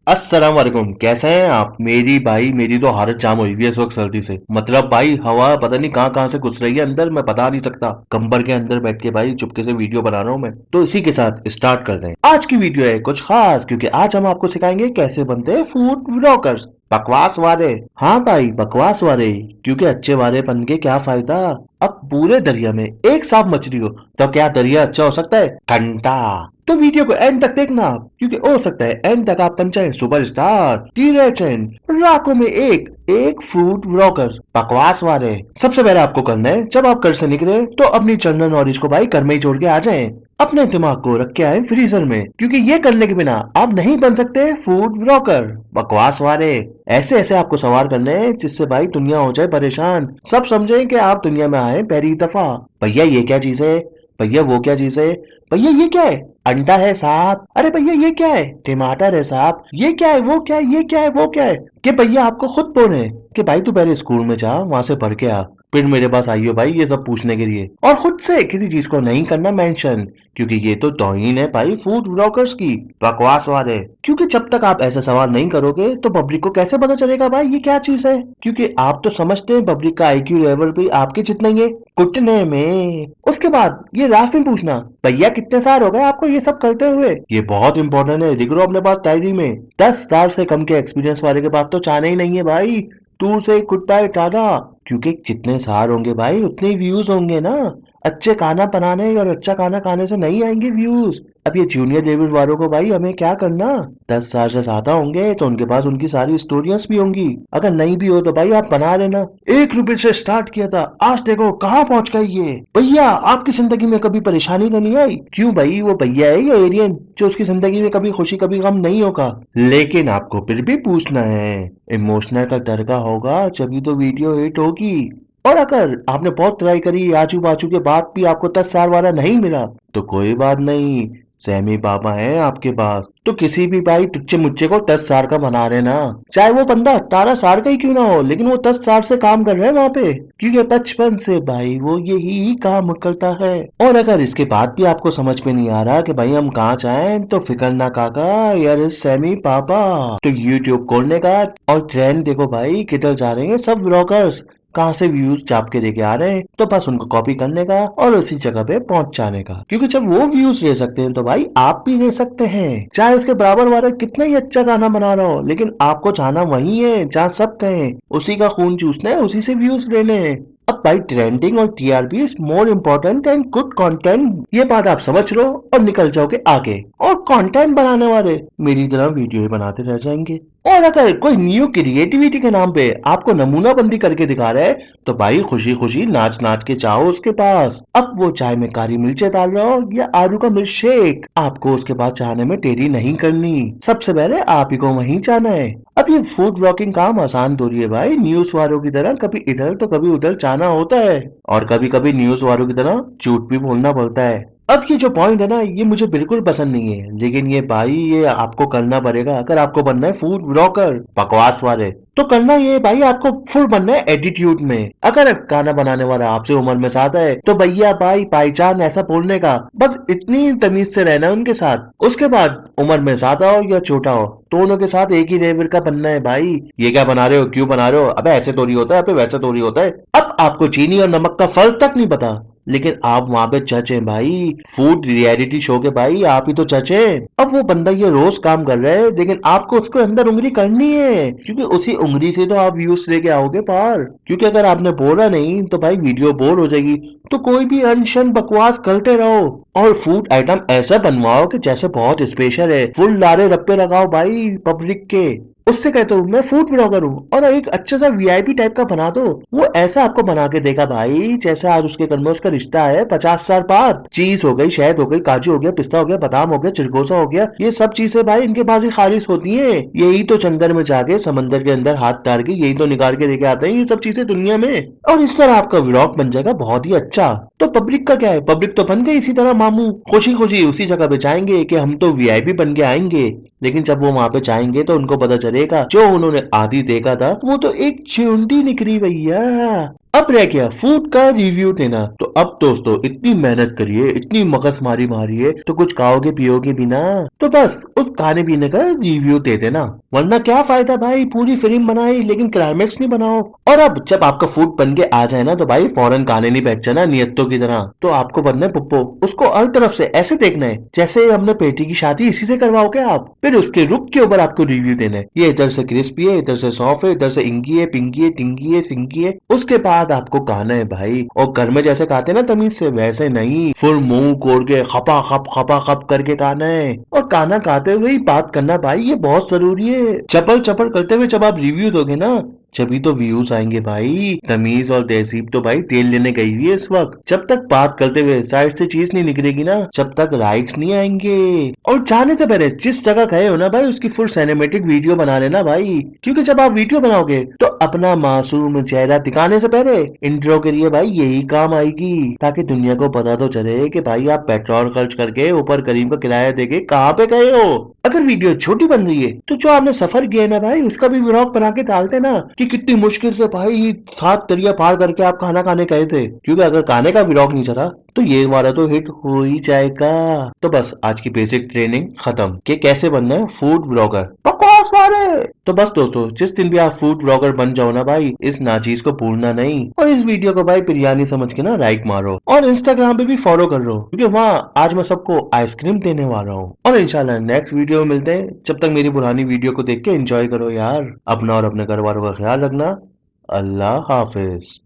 अस्सलाम वालेकुम। कैसे हैं आप? मेरी तो हालत जाम हुई हुई है इस वक्त सर्दी से। मतलब भाई हवा पता नहीं कहाँ कहाँ से घुस रही है अंदर, मैं बता नहीं सकता। कंबल के अंदर बैठ के भाई चुपके से वीडियो बना रहा हूँ मैं। तो इसी के साथ स्टार्ट कर दें। आज की वीडियो है कुछ खास, क्योंकि आज हम आपको सिखाएंगे कैसे बनते हैं फूड व्लॉगर्स। बकवास वाले। हाँ भाई बकवास वाले, क्योंकि अच्छे वाले बन के क्या फायदा। अब पूरे दरिया में एक साफ मछली हो तो क्या दरिया अच्छा हो सकता है? घंटा। तो वीडियो को एंड तक देखना आप, क्योंकि हो सकता है एंड तक आप बन जाए सुपरस्टार, की लेजेंड, लाखों में एक एक फूड व्लॉगर बकवास वाले। सबसे पहले आपको करना है, जब आप घर से निकले तो अपनी जनरल नॉलेज को भाई घर में ही छोड़ के आ जाएं। अपने दिमाग को रख के आए फ्रीजर में, क्योंकि ये करने के बिना आप नहीं बन सकते फूड व्लॉगर बकवास वाले। ऐसे ऐसे आपको सवाल करने हैं जिससे भाई दुनिया हो जाए परेशान, सब समझे कि आप दुनिया में आए पहली दफा। भैया ये क्या चीज है? भैया वो क्या चीज है? भैया ये क्या है? अंडा है साहब। अरे भैया ये क्या है? टमाटर है साहब। ये क्या है? वो क्या है? ये क्या है? वो क्या है? कि भैया आपको खुद बोले कि भाई तू पहले स्कूल में जा, वहां से पढ़ के आ, फिर मेरे पास आइयो भाई ये सब पूछने के लिए। और खुद से किसी चीज को नहीं करना मेंशन, क्योंकि ये तो तौहीन है भाई फूड व्लॉगर्स की बकवास वाले। क्योंकि जब तक आप ऐसा सवाल नहीं करोगे तो पब्लिक को कैसे पता चलेगा भाई ये क्या चीज है? क्योंकि आप तो समझते हैं पब्लिक का आईक्यू लेवल भी आपके जितना ही है, घुटने में। उसके बाद ये लास्ट में पूछना, भैया कितने साल हो गए आपको ये सब करते हुए? ये बहुत इंपॉर्टेंट है, लिख लो अपने पास डायरी में। 10 साल से कम के एक्सपीरियंस वाले के पास तो चाहना ही नहीं है भाई, दूर से गुड बाय टाटा। क्योंकि जितने सार होंगे भाई उतने व्यूज होंगे ना। अच्छे खाना बनाने और अच्छा खाना खाने से नहीं आएंगे व्यूज। अब ये जूनियर लेवल वालों को भाई हमें क्या करना? 10 साल से ज्यादा होंगे तो उनके पास उनकी सारी स्टोरियां भी होंगी। अगर नहीं भी हो तो भाई आप बना लेना। 1 रुपए से स्टार्ट किया था, आज देखो कहाँ पहुंच गई ये। भैया आपकी जिंदगी में कभी परेशानी तो नहीं आई? क्यों भाई, वो भैया है या एलियन जो उसकी जिंदगी में कभी खुशी कभी गम नहीं होगा? लेकिन आपको फिर भी पूछना है, इमोशनल का डर का होगा जब तो वीडियो हिट होगी। और अगर आपने बहुत ट्राई करी, आजू बाजू के बाद भी आपको 10 साल वाला नहीं मिला, तो कोई बात नहीं, सैमी पापा हैं आपके पास। तो किसी भी भाई टुच्चे मुच्चे को 10 साल का बना रहे ना, चाहे वो बंदा 18 साल का ही क्यों ना हो, लेकिन वो 10 साल से काम कर रहे हैं वहां पे, क्योंकि बचपन से भाई वो यही काम करता है। और अगर इसके बाद भी आपको समझ में नहीं आ रहा कि भाई हम कहाँ जाएं, तो फिकर ना काका, यार सैमी पापा। तो यूट्यूब खोलने का और ट्रेंड देखो भाई किधर जा रहे हैं सब व्लॉगर्स, कहाँ से व्यूज चाप के लेके आ रहे हैं, तो बस उनको कॉपी करने का और उसी जगह पे पहुंच जाने का। क्योंकि जब वो व्यूज ले सकते हैं तो भाई आप भी ले सकते हैं, चाहे उसके बराबर वाला कितना ही अच्छा गाना बना रहा हो, लेकिन आपको जाना वही है जहाँ सब कहें, उसी का खून चूसना है, उसी से व्यूज लेने हैं। अब भाई ट्रेंडिंग और TRP is more important and good content, ये बात आप समझ लो और निकल जाओगे आगे। और कंटेंट बनाने वाले मेरी तरह वीडियो ही बनाते रह जाएंगे। और अगर कोई न्यू क्रिएटिविटी के नाम पे आपको नमूना बंदी करके दिखा रहा है, तो भाई खुशी खुशी नाच नाच के जाओ उसके पास। अब वो चाय में काली मिर्चें डाल रहा हो या आलू का मिल्क शेक, आपको उसके बाद चाहने में देरी नहीं करनी, सबसे पहले आप ही को वहीं जाना है। अब ये फूड ब्लॉगिंग काम आसान तो रही है भाई, न्यूज वालों की तरह कभी इधर तो कभी उधर जाना होता है, और कभी कभी न्यूज वालों की तरह झूठ भी बोलना पड़ता है। अब ये जो पॉइंट है ना, ये मुझे बिल्कुल पसंद नहीं है, लेकिन ये भाई ये आपको करना पड़ेगा अगर आपको बनना है फूड ब्लॉगर बकवास वाले। तो करना ये भाई, आपको फुल बनना है एटीट्यूड में। अगर खाना बनाने वाला आपसे उम्र में ज्यादा है तो भैया भाई भाईजान ऐसा बोलने का, बस इतनी तमीज से रहना है उनके साथ। उसके बाद उम्र में ज्यादा हो या छोटा हो, दोनों के साथ एक ही लेवल का बनना है भाई। ये क्या बना रहे हो, क्यों बना रहे हो, अबे ऐसे तो नहीं होता है, अबे वैसे तो नहीं होता है। अब आपको चीनी और नमक का फर्क तक नहीं पता, लेकिन आप वहां पे जज हैं भाई, फूड रियलिटी शो के भाई आप ही तो जज हैं। अब वो बंदा ये रोज काम कर रहा है, लेकिन आपको उसके अंदर उंगली करनी है, क्योंकि उसी उंगली से तो आप व्यूज लेके आओगे पार। क्योंकि अगर आपने बोला नहीं तो भाई वीडियो बोर हो जाएगी। तो कोई भी अनशन बकवास करते रहो और फूड आइटम ऐसा बनवाओ कि जैसे बहुत स्पेशल है, फुल लारे रप्पे लगाओ भाई पब्लिक के। उससे कहते हो मैं फूड ब्लॉगर हूँ, और एक अच्छा सा वीआईपी टाइप का बना दो। वो ऐसा आपको बना के देगा भाई जैसे आज उसके घर में उसका रिश्ता है 50 साल बाद। चीज हो गई, शहद हो गई, काजू हो गया, पिस्ता हो गया, बादाम हो गया, चिरगोजा हो गया, ये सब चीजें भाई इनके पास ही खारिज होती हैं। यही तो जंगल में जाके समंदर के अंदर हाथ डाल के यही तो निकाल के लेके आते हैं ये सब चीजें दुनिया में। और इस तरह आपका व्लॉग बन जाएगा बहुत ही अच्छा। तो पब्लिक का क्या है, पब्लिक तो बन गई इसी तरह मामू, खुशी खुशी उसी जगह पे जाएंगे कि हम तो वीआईपी बन के आएंगे। लेकिन जब वो वहां पे जाएंगे तो उनको पता चलेगा जो उन्होंने आधी देखा था वो तो एक चूंटी निकली भैया। अब रह गया फूड का रिव्यू देना। तो अब दोस्तों इतनी मेहनत करिए, इतनी मगजमारी मारिए तो कुछ खाओगे पियोगे भी ना, तो बस उस खाने पीने का रिव्यू दे देना। वरना क्या फायदा भाई, पूरी फिल्म बनाई लेकिन क्लाइमेक्स नहीं बनाओ। और अब जब आपका फूड बन के आ जाए ना तो भाई फौरन खाने नहीं बैठ जाना नियत्तों की तरह। तो आपको बनना है पुप्पो, उसको हर तरफ से ऐसे देखना है जैसे हमने बेटी की शादी इसी से करवाओगे आप। फिर उसके रुख के ऊपर आपको रिव्यू देना है, ये इधर से क्रिस्पी है, इधर से सॉफ्ट है, इधर से इंगी है, पिंकी है, टिंगी है, सिंगी है। उसके बाद आपको खाना है भाई, और घर में जैसे खाते हैं ना तमीज से, वैसे नहीं, फुल मुंह कोड़ के खपा खप करके खाना है। और खाना खाते हुए ही बात करना भाई, ये बहुत जरूरी है। चपल चपल करते हुए जब आप रिव्यू दोगे ना जभी तो व्यूज आएंगे भाई। तमीज और तहजीब तो भाई तेल लेने गई हुई है इस वक्त। जब तक बात करते हुए साइड से चीज नहीं निकलेगी ना जब तक लाइक्स नहीं आएंगे। और जाने से पहले जिस जगह गए हो ना भाई उसकी फुल सिनेमेटिक वीडियो बना लेना भाई, क्योंकि जब आप वीडियो बनाओगे तो अपना मासूम चेहरा दिखाने से पहले इंट्रो के लिए भाई यही काम आएगी, ताकि दुनिया को पता तो चले कि भाई आप पेट्रोल खर्च करके ऊपर करीम का किराया देके कहाँ पे गए हो। अगर वीडियो छोटी बन रही है तो जो आपने सफर किया है ना भाई उसका भी व्लॉग बना के डालते ना, कि कितनी मुश्किल से भाई 7 दरिया पार करके आप खाना खाने गए थे। क्योंकि अगर खाने का व्लॉग नहीं चला तो ये हमारा तो हिट हो ही जाएगा। तो बस आज की बेसिक ट्रेनिंग खत्म कि कैसे बनना है फूड व्लॉगर। बकवास मारे। तो बस दोस्तों जिस दिन भी आप फूड व्लॉगर बन जाओ ना भाई इस नाचीज को भूलना नहीं, और इस वीडियो को भाई बिरयानी समझ के ना लाइक मारो, और इंस्टाग्राम पे भी फॉलो कर लो क्योंकि वहाँ आज मैं सबको आइसक्रीम देने वाला हूँ। और इंशाल्लाह नेक्स्ट वीडियो में मिलते हैं। जब तक मेरी पुरानी वीडियो को देख के एंजॉय करो यार। अपना और अपने घर वालों का ख्याल रखना। अल्लाह हाफिज।